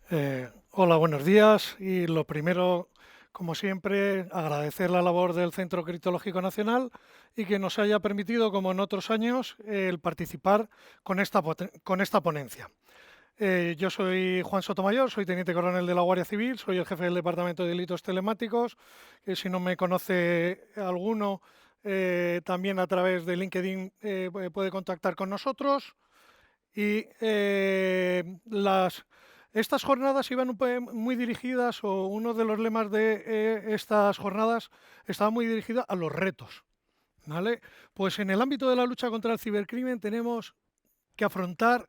Hola, buenos días. Y lo primero, como siempre, agradecer la labor del Centro Criptológico Nacional y que nos haya permitido, como en otros años, el participar con esta ponencia. Yo soy Juan Sotomayor, soy teniente coronel de la Guardia Civil, soy el jefe del Departamento de Delitos Telemáticos, que si no me conoce alguno, también a través de LinkedIn puede contactar con nosotros. Y estas jornadas iban muy dirigidas, o uno de los lemas de estas jornadas estaba muy dirigida a los retos, ¿vale? Pues en el ámbito de la lucha contra el cibercrimen tenemos que afrontar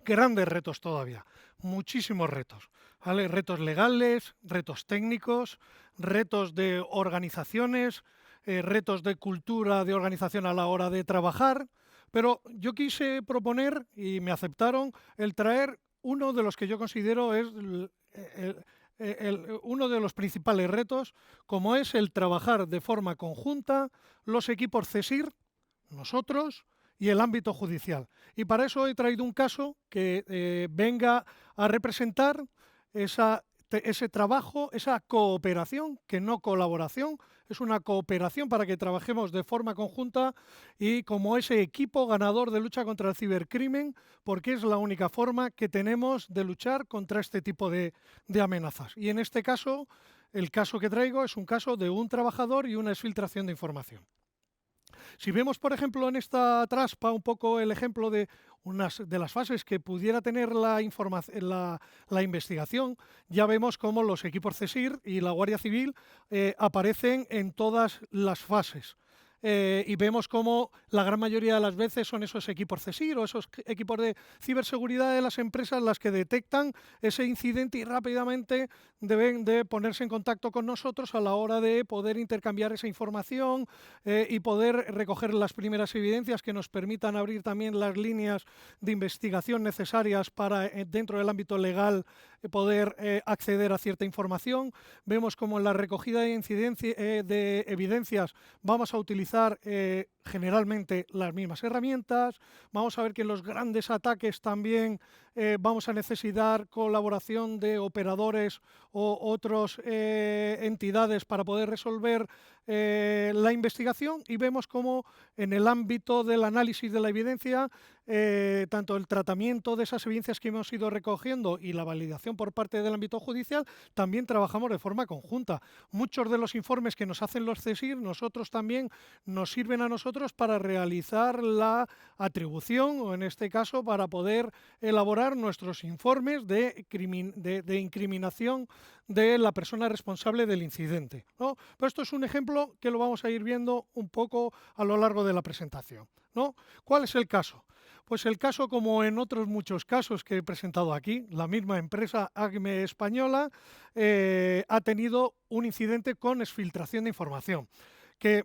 grandes retos todavía, muchísimos retos, ¿vale? Retos legales, retos técnicos, retos de organizaciones, retos de cultura de organización a la hora de trabajar, pero yo quise proponer, y me aceptaron, el traer uno de los que yo considero es uno de los principales retos, como es el trabajar de forma conjunta los equipos CSIR, nosotros, y el ámbito judicial. Y para eso he traído un caso que venga a representar ese trabajo, esa cooperación, que no colaboración, es una cooperación para que trabajemos de forma conjunta y como ese equipo ganador de lucha contra el cibercrimen, porque es la única forma que tenemos de luchar contra este tipo de amenazas. Y en este caso, el caso que traigo es un caso de un trabajador y una exfiltración de información. Si vemos, por ejemplo, en esta traspa un poco el ejemplo de unas de las fases que pudiera tener la investigación, ya vemos cómo los equipos CSIR y la Guardia Civil aparecen en todas las fases. Y vemos cómo la gran mayoría de las veces son esos equipos CSIR o esos equipos de ciberseguridad de las empresas las que detectan ese incidente y rápidamente deben de ponerse en contacto con nosotros a la hora de poder intercambiar esa información y poder recoger las primeras evidencias que nos permitan abrir también las líneas de investigación necesarias para, dentro del ámbito legal, poder acceder a cierta información. Vemos como en la recogida de evidencias vamos a utilizar generalmente las mismas herramientas. Vamos a ver que en los grandes ataques también vamos a necesitar colaboración de operadores o otras entidades para poder resolver la investigación, y vemos cómo en el ámbito del análisis de la evidencia, tanto el tratamiento de esas evidencias que hemos ido recogiendo y la validación por parte del ámbito judicial, también trabajamos de forma conjunta. Muchos de los informes que nos hacen los CSIR, nosotros también nos sirven a nosotros para realizar la atribución, o en este caso para poder elaborar nuestros informes de incriminación de la persona responsable del incidente, ¿no? Pero esto es un ejemplo que lo vamos a ir viendo un poco a lo largo de la presentación, ¿no? ¿Cuál es el caso? Pues el caso, como en otros muchos casos que he presentado aquí, la misma empresa ACME española ha tenido un incidente con exfiltración de información que,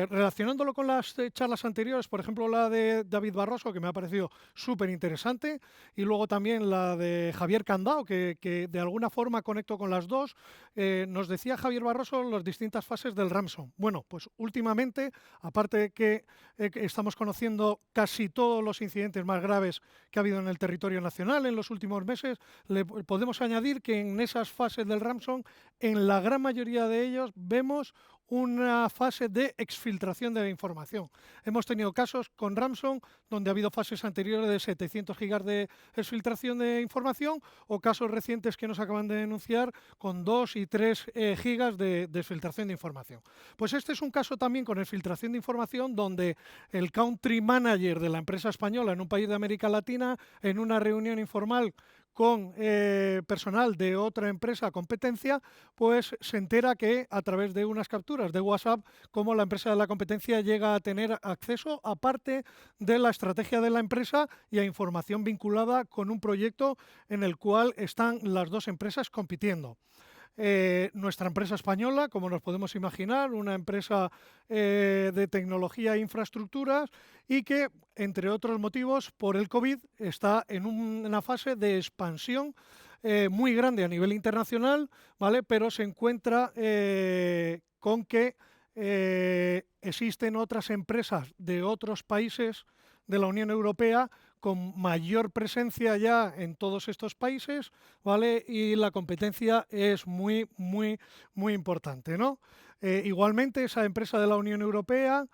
relacionándolo con las charlas anteriores, por ejemplo la de David Barroso, que me ha parecido súper interesante, y luego también la de Javier Candao, que de alguna forma conecto con las dos, nos decía Javier Barroso las distintas fases del Ramson. Bueno, pues últimamente, aparte de que estamos conociendo casi todos los incidentes más graves que ha habido en el territorio nacional en los últimos meses, le podemos añadir que en esas fases del Ramson, en la gran mayoría de ellos, vemos una fase de exfiltración de la información. Hemos tenido casos con Ramson donde ha habido fases anteriores de 700 gigas de exfiltración de información, o casos recientes que nos acaban de denunciar con 2 y 3 gigas de exfiltración de información. Pues este es un caso también con exfiltración de información donde el country manager de la empresa española en un país de América Latina, en una reunión informal con personal de otra empresa competencia, pues se entera que a través de unas capturas de WhatsApp, como la empresa de la competencia llega a tener acceso a parte de la estrategia de la empresa y a información vinculada con un proyecto en el cual están las dos empresas compitiendo. Nuestra empresa española, como nos podemos imaginar, una empresa de tecnología e infraestructuras, y que, entre otros motivos, por el COVID, está en una fase de expansión muy grande a nivel internacional, ¿vale? Pero se encuentra con que existen otras empresas de otros países de la Unión Europea con mayor presencia ya en todos estos países, ¿vale? Y la competencia es muy, muy, muy importante, ¿no? Igualmente, esa empresa de la Unión Europea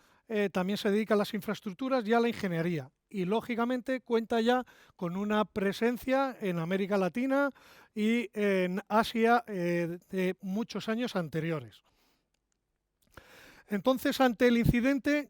también se dedica a las infraestructuras y a la ingeniería. Y lógicamente cuenta ya con una presencia en América Latina y en Asia de muchos años anteriores. Entonces, ante el incidente,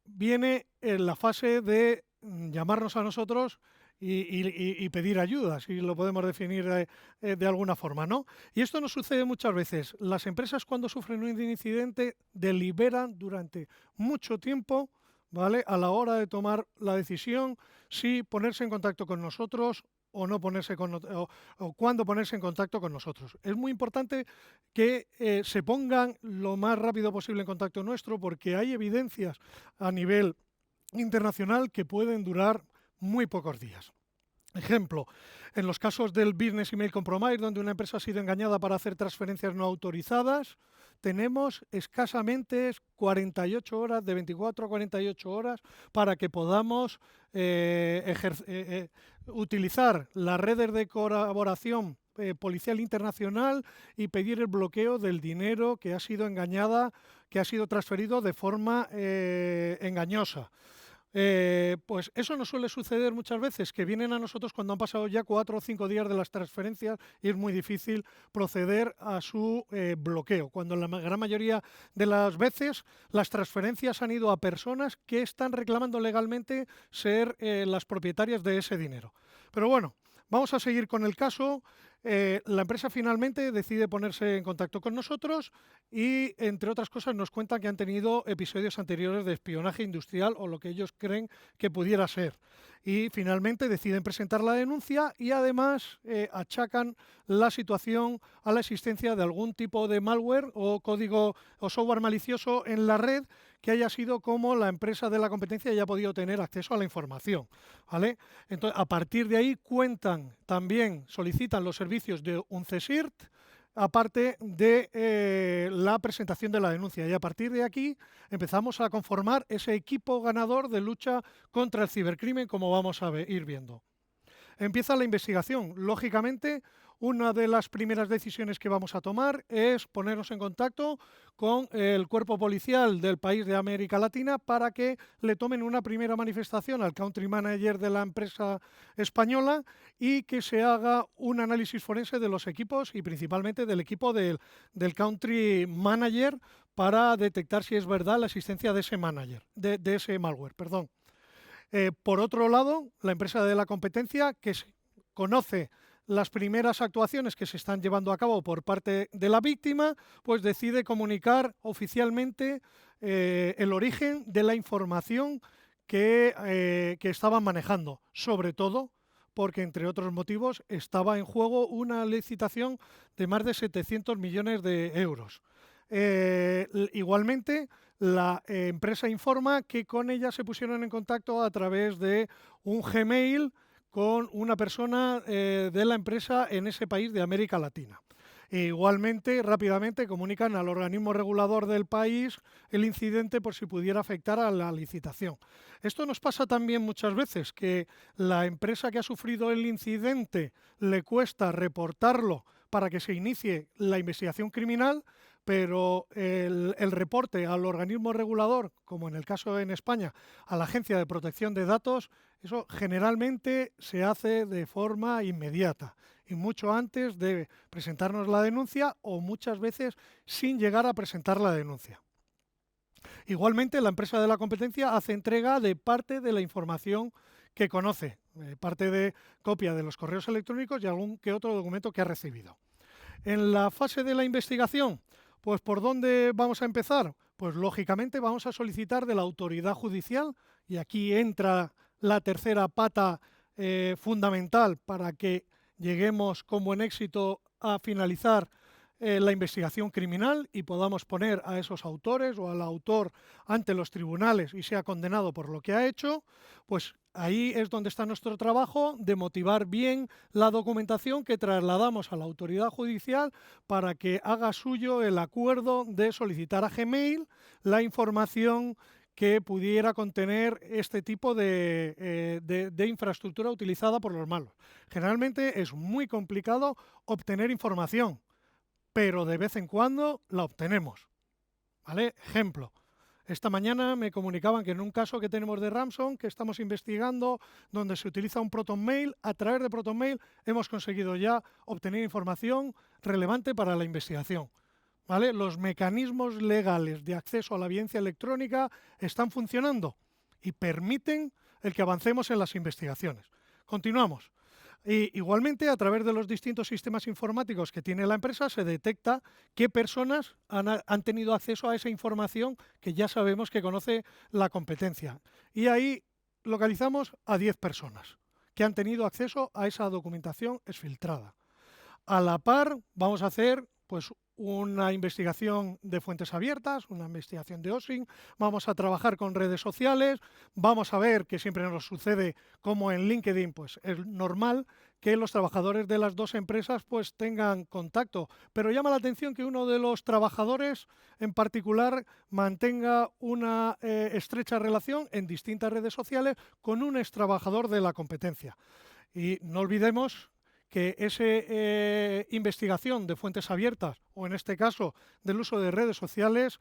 viene en la fase de llamarnos a nosotros y pedir ayuda, si lo podemos definir de alguna forma, ¿no? Y esto nos sucede muchas veces. Las empresas, cuando sufren un incidente, deliberan durante mucho tiempo, ¿vale? A la hora de tomar la decisión si ponerse en contacto con nosotros o no ponerse o cuándo ponerse en contacto con nosotros. Es muy importante que se pongan lo más rápido posible en contacto nuestro, porque hay evidencias a nivel internacional que pueden durar muy pocos días. Ejemplo, en los casos del Business Email Compromise, donde una empresa ha sido engañada para hacer transferencias no autorizadas, tenemos escasamente 48 horas, de 24 a 48 horas, para que podamos utilizar las redes de colaboración policial internacional y pedir el bloqueo del dinero que ha sido engañada, que ha sido transferido de forma engañosa. Pues eso nos suele suceder muchas veces, que vienen a nosotros cuando han pasado ya 4 o 5 días de las transferencias y es muy difícil proceder a su bloqueo, cuando en la gran mayoría de las veces las transferencias han ido a personas que están reclamando legalmente ser las propietarias de ese dinero. Pero bueno, vamos a seguir con el caso. La empresa finalmente decide ponerse en contacto con nosotros y, entre otras cosas, nos cuentan que han tenido episodios anteriores de espionaje industrial o lo que ellos creen que pudiera ser. Y finalmente deciden presentar la denuncia y además achacan la situación a la existencia de algún tipo de malware o código o software malicioso en la red que haya sido como la empresa de la competencia haya podido tener acceso a la información, ¿vale? Entonces, a partir de ahí cuentan también, solicitan los servicios de un CSIRT, aparte de la presentación de la denuncia. Y a partir de aquí empezamos a conformar ese equipo ganador de lucha contra el cibercrimen, como vamos a ir viendo. Empieza la investigación. Lógicamente, una de las primeras decisiones que vamos a tomar es ponernos en contacto con el cuerpo policial del país de América Latina para que le tomen una primera manifestación al country manager de la empresa española y que se haga un análisis forense de los equipos y principalmente del equipo del country manager para detectar si es verdad la existencia de ese manager, de ese malware, perdón. Por otro lado, la empresa de la competencia, que conoce las primeras actuaciones que se están llevando a cabo por parte de la víctima, pues decide comunicar oficialmente el origen de la información que estaban manejando, sobre todo porque, entre otros motivos, estaba en juego una licitación de más de 700 millones de euros. Igualmente, la empresa informa que con ella se pusieron en contacto a través de un Gmail con una persona de la empresa en ese país de América Latina. Igualmente, rápidamente comunican al organismo regulador del país el incidente por si pudiera afectar a la licitación. Esto nos pasa también muchas veces, que la empresa que ha sufrido el incidente le cuesta reportarlo para que se inicie la investigación criminal, pero el reporte al organismo regulador, como en el caso en España, a la Agencia de Protección de Datos, eso generalmente se hace de forma inmediata y mucho antes de presentarnos la denuncia o muchas veces sin llegar a presentar la denuncia. Igualmente, la empresa de la competencia hace entrega de parte de la información que conoce, parte de copia de los correos electrónicos y algún que otro documento que ha recibido. En la fase de la investigación, pues ¿por dónde vamos a empezar? Pues lógicamente vamos a solicitar de la autoridad judicial, y aquí entra la tercera pata fundamental para que lleguemos con buen éxito a finalizar la investigación criminal y podamos poner a esos autores o al autor ante los tribunales y sea condenado por lo que ha hecho, pues ahí es donde está nuestro trabajo de motivar bien la documentación que trasladamos a la autoridad judicial para que haga suyo el acuerdo de solicitar a Gmail la información que pudiera contener este tipo de infraestructura utilizada por los malos. Generalmente es muy complicado obtener información, pero de vez en cuando la obtenemos. ¿Vale? Ejemplo. Esta mañana me comunicaban que en un caso que tenemos de Ramson, que estamos investigando, donde se utiliza un ProtonMail, a través de ProtonMail hemos conseguido ya obtener información relevante para la investigación. ¿Vale? Los mecanismos legales de acceso a la evidencia electrónica están funcionando y permiten el que avancemos en las investigaciones. Continuamos. Y igualmente, a través de los distintos sistemas informáticos que tiene la empresa, se detecta qué personas han tenido acceso a esa información que ya sabemos que conoce la competencia. Y ahí localizamos a 10 personas que han tenido acceso a esa documentación exfiltrada. A la par, vamos a hacer pues una investigación de fuentes abiertas, una investigación de OSINT, vamos a trabajar con redes sociales, vamos a ver que siempre nos sucede como en LinkedIn, pues es normal que los trabajadores de las dos empresas pues tengan contacto, pero llama la atención que uno de los trabajadores en particular mantenga una estrecha relación en distintas redes sociales con un ex trabajador de la competencia. Y no olvidemos que esa investigación de fuentes abiertas, o en este caso del uso de redes sociales,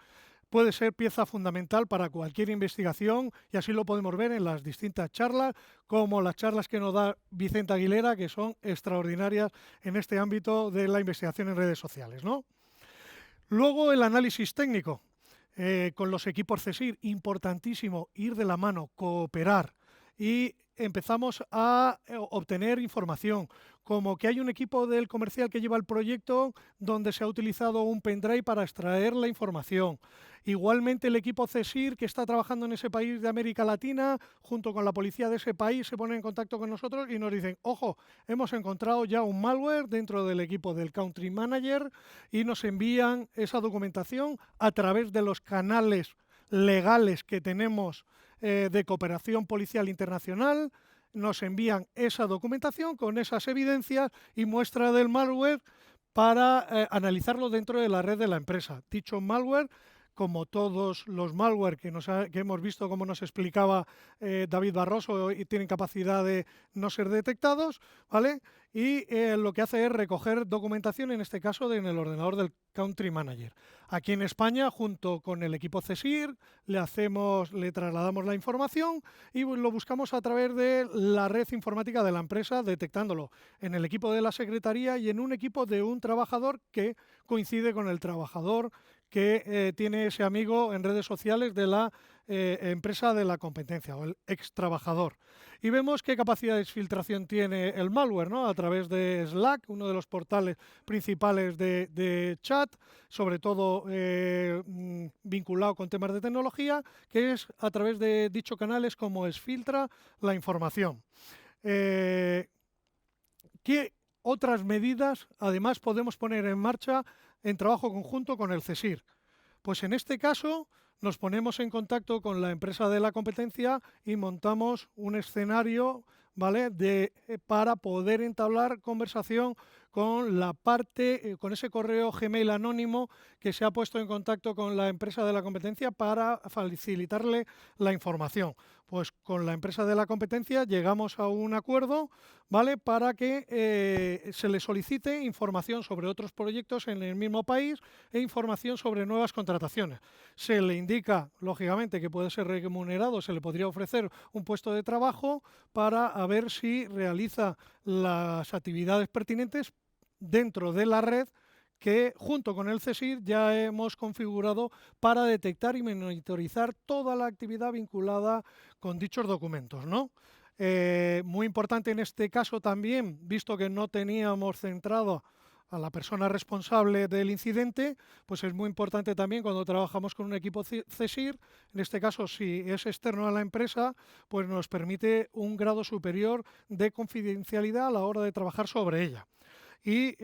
puede ser pieza fundamental para cualquier investigación, y así lo podemos ver en las distintas charlas, como las charlas que nos da Vicente Aguilera, que son extraordinarias en este ámbito de la investigación en redes sociales, ¿no? Luego el análisis técnico. Con los equipos CSIR, importantísimo ir de la mano, cooperar, y empezamos a obtener información, como que hay un equipo del comercial que lleva el proyecto donde se ha utilizado un pendrive para extraer la información. Igualmente el equipo CSIR que está trabajando en ese país de América Latina, junto con la policía de ese país, se pone en contacto con nosotros y nos dicen, ojo, hemos encontrado ya un malware dentro del equipo del Country Manager, y nos envían esa documentación a través de los canales legales que tenemos de cooperación policial internacional. Nos envían esa documentación con esas evidencias y muestra del malware para analizarlo dentro de la red de la empresa. Dicho malware, como todos los malware que hemos visto, como nos explicaba David Barroso, y tienen capacidad de no ser detectados, ¿vale? Y lo que hace es recoger documentación, en este caso en el ordenador del Country Manager. Aquí en España, junto con el equipo CSIR, le trasladamos la información y lo buscamos a través de la red informática de la empresa, detectándolo en el equipo de la secretaría y en un equipo de un trabajador que coincide con el trabajador que tiene ese amigo en redes sociales de la empresa de la competencia, o el ex trabajador. Y vemos qué capacidad de exfiltración tiene el malware, ¿no? A través de Slack, uno de los portales principales de chat, sobre todo vinculado con temas de tecnología, que es a través de dicho canal es como exfiltra la información. ¿Qué otras medidas además podemos poner en marcha en trabajo conjunto con el CSIR? Pues en este caso nos ponemos en contacto con la empresa de la competencia y montamos un escenario, ¿vale? Para poder entablar conversación con la parte, con ese correo Gmail anónimo que se ha puesto en contacto con la empresa de la competencia para facilitarle la información. Pues con la empresa de la competencia llegamos a un acuerdo, ¿vale? Para que se le solicite información sobre otros proyectos en el mismo país e información sobre nuevas contrataciones. Se le indica, lógicamente, que puede ser remunerado, se le podría ofrecer un puesto de trabajo para ver si realiza las actividades pertinentes dentro de la red que junto con el CSIR ya hemos configurado para detectar y monitorizar toda la actividad vinculada con dichos documentos, ¿no? Muy importante en este caso también, visto que no teníamos centrado a la persona responsable del incidente, pues es muy importante también cuando trabajamos con un equipo CSIR, en este caso si es externo a la empresa, pues nos permite un grado superior de confidencialidad a la hora de trabajar sobre ella. Y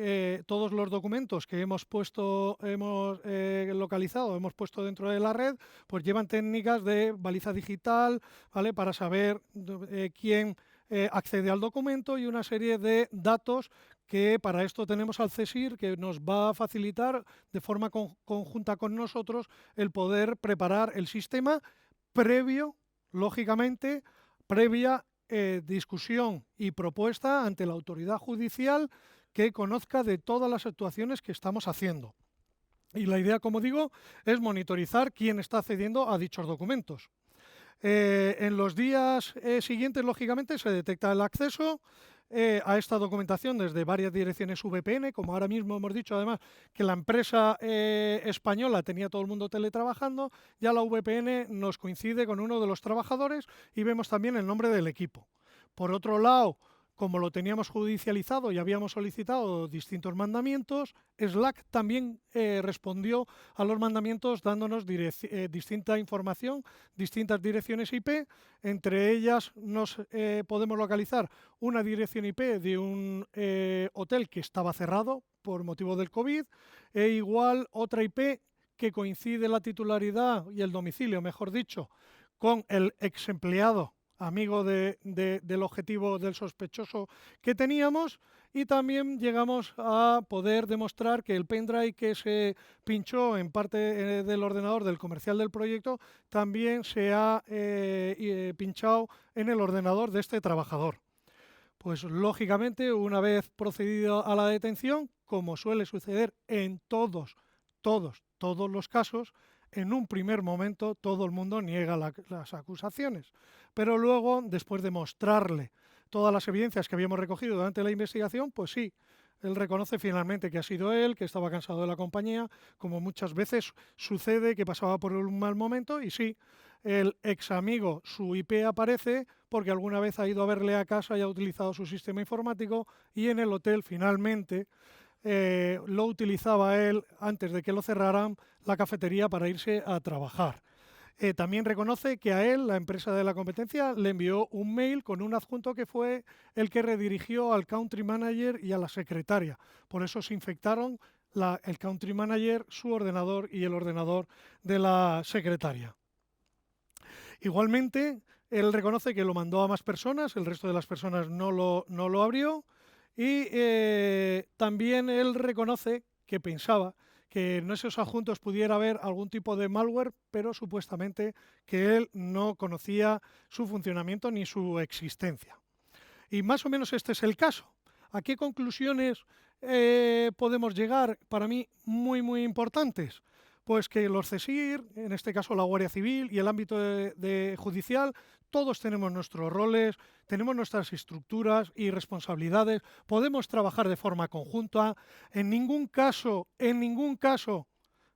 todos los documentos que hemos localizado, hemos puesto dentro de la red, pues llevan técnicas de baliza digital, ¿vale? Para saber quién accede al documento y una serie de datos que para esto tenemos al CSIR, que nos va a facilitar de forma conjunta con nosotros el poder preparar el sistema previo, lógicamente, previa discusión y propuesta ante la autoridad judicial que conozca de todas las actuaciones que estamos haciendo. Y la idea, como digo, es monitorizar quién está accediendo a dichos documentos. En los días siguientes, lógicamente, se detecta el acceso a esta documentación desde varias direcciones VPN, como ahora mismo hemos dicho, además, que la empresa española tenía todo el mundo teletrabajando, ya la VPN nos coincide con uno de los trabajadores y vemos también el nombre del equipo. Por otro lado, como lo teníamos judicializado y habíamos solicitado distintos mandamientos, Slack también respondió a los mandamientos dándonos distinta información, distintas direcciones IP. Entre ellas nos podemos localizar una dirección IP de un hotel que estaba cerrado por motivo del COVID e igual otra IP que coincide la titularidad y el domicilio, mejor dicho, con el ex empleado amigo del objetivo del sospechoso que teníamos, y también llegamos a poder demostrar que el pendrive que se pinchó en parte del ordenador del comercial del proyecto también se ha pinchado en el ordenador de este trabajador. Pues lógicamente, una vez procedido a la detención, como suele suceder en todos los casos, en un primer momento todo el mundo niega las acusaciones, pero luego, después de mostrarle todas las evidencias que habíamos recogido durante la investigación, pues sí, él reconoce finalmente que ha sido él, que estaba cansado de la compañía, como muchas veces sucede, que pasaba por un mal momento, y sí, el ex amigo, su IP aparece porque alguna vez ha ido a verle a casa y ha utilizado su sistema informático, y en el hotel finalmente lo utilizaba él antes de que lo cerraran la cafetería para irse a trabajar. También reconoce que a él, la empresa de la competencia, le envió un mail con un adjunto que fue el que redirigió al country manager y a la secretaria. Por eso se infectaron el country manager, su ordenador y el ordenador de la secretaria. Igualmente, él reconoce que lo mandó a más personas, el resto de las personas no lo abrió, y también él reconoce que pensaba que en esos adjuntos pudiera haber algún tipo de malware, pero supuestamente que él no conocía su funcionamiento ni su existencia. Y más o menos este es el caso. ¿A qué conclusiones podemos llegar? Para mí muy importantes. Pues que los CSIR, en este caso la Guardia Civil y el ámbito judicial, todos tenemos nuestros roles, tenemos nuestras estructuras y responsabilidades, podemos trabajar de forma conjunta. En ningún caso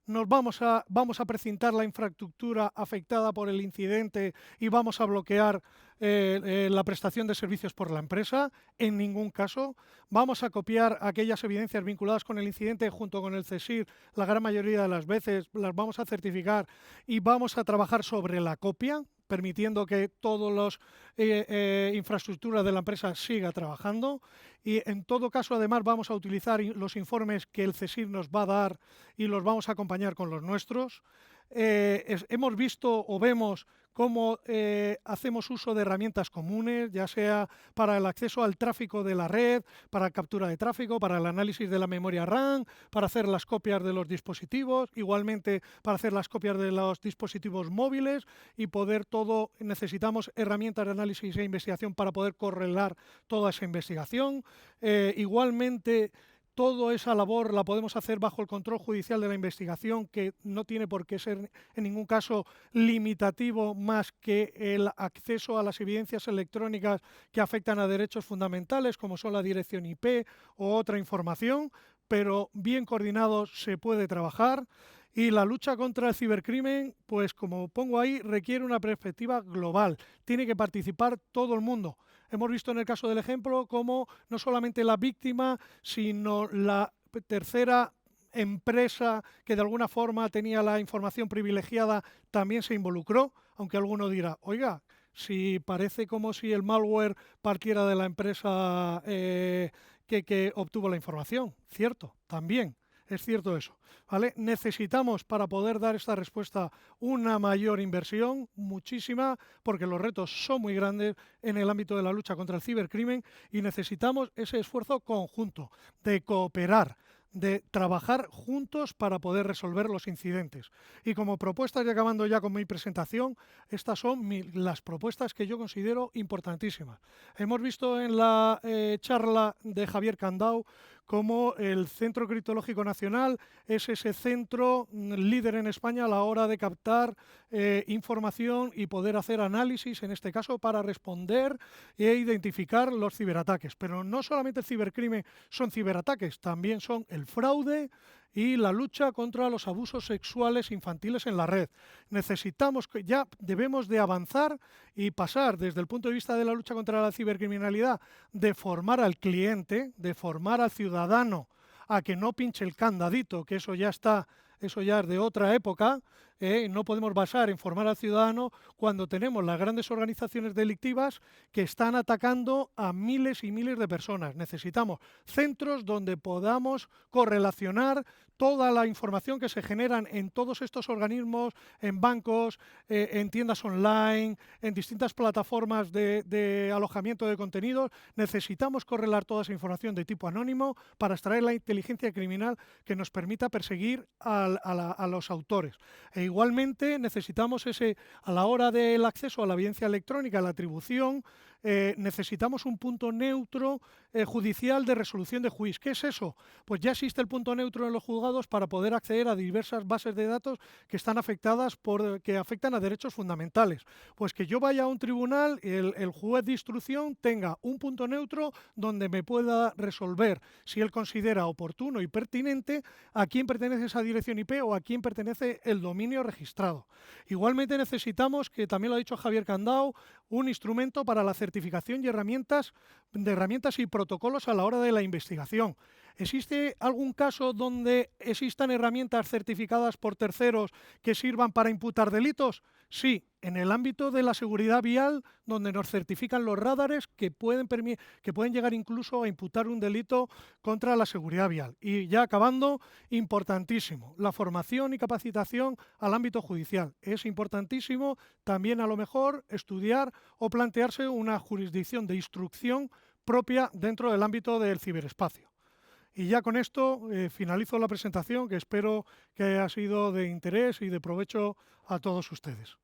nos vamos a precintar la infraestructura afectada por el incidente y vamos a bloquear la prestación de servicios por la empresa. En ningún caso vamos a copiar aquellas evidencias vinculadas con el incidente junto con el CSIR. La gran mayoría de las veces las vamos a certificar y vamos a trabajar sobre la copia, permitiendo que todas las infraestructuras de la empresa siga trabajando. Y en todo caso, además, vamos a utilizar los informes que el CSIR nos va a dar y los vamos a acompañar con los nuestros. Hemos visto o vemos cómo hacemos uso de herramientas comunes, ya sea para el acceso al tráfico de la red, para captura de tráfico, para el análisis de la memoria RAM, para hacer las copias de los dispositivos, igualmente para hacer las copias de los dispositivos móviles, y poder todo, necesitamos herramientas de análisis e investigación para poder correlar toda esa investigación. Igualmente, toda esa labor la podemos hacer bajo el control judicial de la investigación, que no tiene por qué ser en ningún caso limitativo más que el acceso a las evidencias electrónicas que afectan a derechos fundamentales, como son la dirección IP o otra información, pero bien coordinados se puede trabajar. Y la lucha contra el cibercrimen, pues como pongo ahí, requiere una perspectiva global. Tiene que participar todo el mundo. Hemos visto en el caso del ejemplo cómo no solamente la víctima, sino la tercera empresa que de alguna forma tenía la información privilegiada también se involucró, aunque alguno dirá, oiga, si parece como si el malware partiera de la empresa que obtuvo la información. Cierto, también. Es cierto eso, ¿vale? Necesitamos, para poder dar esta respuesta, una mayor inversión, muchísima, porque los retos son muy grandes en el ámbito de la lucha contra el cibercrimen, y necesitamos ese esfuerzo conjunto de cooperar, de trabajar juntos para poder resolver los incidentes. Y como propuestas, y acabando ya con mi presentación, estas son las propuestas que yo considero importantísimas. Hemos visto en la charla de Javier Candau cómo el Centro Criptológico Nacional es ese centro líder en España a la hora de captar información y poder hacer análisis, en este caso, para responder e identificar los ciberataques. Pero no solamente el cibercrimen son ciberataques, también son el fraude y la lucha contra los abusos sexuales infantiles en la red. Ya debemos de avanzar y pasar desde el punto de vista de la lucha contra la cibercriminalidad, de formar al cliente, de formar al ciudadano a que no pinche el candadito, que eso ya es de otra época. No podemos basar en formar al ciudadano cuando tenemos las grandes organizaciones delictivas que están atacando a miles y miles de personas. Necesitamos centros donde podamos correlacionar toda la información que se generan en todos estos organismos, en bancos, en tiendas online, en distintas plataformas de alojamiento de contenidos. Necesitamos correlar toda esa información de tipo anónimo para extraer la inteligencia criminal que nos permita perseguir a los autores. E igualmente necesitamos a la hora del acceso a la evidencia electrónica, la atribución, necesitamos un punto neutro judicial de resolución de juicio. ¿Qué es eso? Pues ya existe el punto neutro en los juzgados para poder acceder a diversas bases de datos que están que afectan a derechos fundamentales. Pues que yo vaya a un tribunal y el juez de instrucción tenga un punto neutro donde me pueda resolver si él considera oportuno y pertinente a quién pertenece esa dirección IP o a quién pertenece el dominio registrado. Igualmente necesitamos, que también lo ha dicho Javier Candau, un instrumento para la certificación y herramientas y protocolos a la hora de la investigación. ¿Existe algún caso donde existan herramientas certificadas por terceros que sirvan para imputar delitos? Sí, en el ámbito de la seguridad vial, donde nos certifican los radares que pueden llegar incluso a imputar un delito contra la seguridad vial. Y ya acabando, importantísimo, la formación y capacitación al ámbito judicial. Es importantísimo también, a lo mejor, estudiar o plantearse una jurisdicción de instrucción propia dentro del ámbito del ciberespacio. Y ya con esto finalizo la presentación, que espero que haya sido de interés y de provecho a todos ustedes.